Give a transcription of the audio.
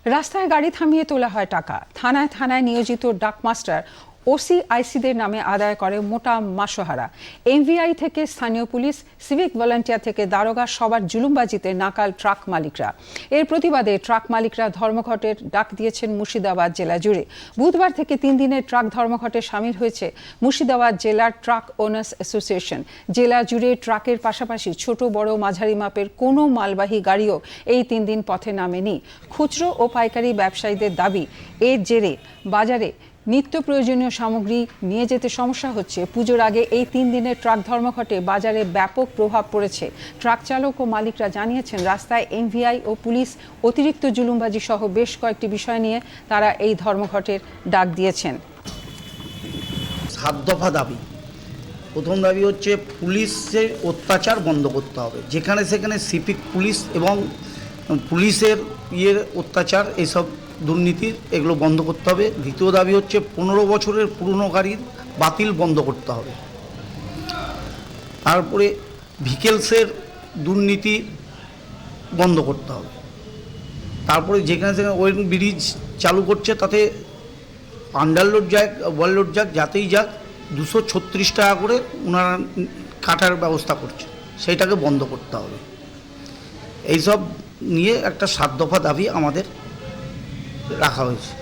রাস্তায় গাড়ি থামিয়ে তোলা হয় টাকা। থানায় থানায় নিয়োজিত ডাকমাস্টার ওসিআইসিদের নামে আদায় করে মোটা মাসোহারা। এমভিআই থেকে স্থানীয় পুলিশ, সিভিক ভলান্টিয়ার থেকে দারোগা, সবার জুলুমবাজিতে নাকাল ট্রাক মালিকরা। এর প্রতিবাদে ট্রাক মালিকরা ধর্মঘটের ডাক দিয়েছেন মুর্শিদাবাদ জেলা জুড়ে। বুধবার থেকে 3 দিনের ট্রাক ধর্মঘটে সামিল হয়েছে মুর্শিদাবাদ জেলার ট্রাক ওনার্স অ্যাসোসিয়েশন। জেলা জুড়ে ট্রাকের পাশাপাশি ছোট বড় মাঝারি মাপের কোনো মালবাহী গাড়িও এই 3 দিন পথে নামেনি। খুচরো ও পাইকারি ব্যবসায়ীদের দাবি, এর জেরে বাজারে নিত্য প্রয়োজনীয় সামগ্রী নিয়ে যেতে সমস্যা হচ্ছে। পুজোর আগে এই 3 দিনের ট্রাক ধর্মঘটে বাজারে ব্যাপক প্রভাব পড়েছে। ট্রাক চালক ও মালিকরা জানিয়েছেন, রাস্তায় এমভিআই ও পুলিশ অতিরিক্ত জুলুমবাজি সহ বেশ কয়েকটি বিষয় নিয়ে তারা এই ধর্মঘটের ডাক দিয়েছেন। 7 দফা দাবি। প্রথম দাবি হচ্ছে পুলিশের অত্যাচার বন্ধ করতে হবে। যেখানে সেখানে সিভিক পুলিশ এবং পুলিশের অত্যাচার, এইসব দুর্নীতি, এগুলো বন্ধ করতে হবে। দ্বিতীয় দাবি হচ্ছে 15 বছরের পুরনো গাড়ির বাতিল বন্ধ করতে হবে। তারপরে ভিকেলসের দুর্নীতি বন্ধ করতে হবে। তারপরে যেখানে সেখানে ওয়েন ব্রিজ চালু করছে, তাতে আন্ডারলোড যাক ওভারলোড যাক, যাতেই যাক 236 টাকা করে ওনারা কাটার ব্যবস্থা করছে, সেইটাকে বন্ধ করতে হবে। এইসব নিয়ে একটা 7 দফা দাবি আমাদের রাখা হয়েছে।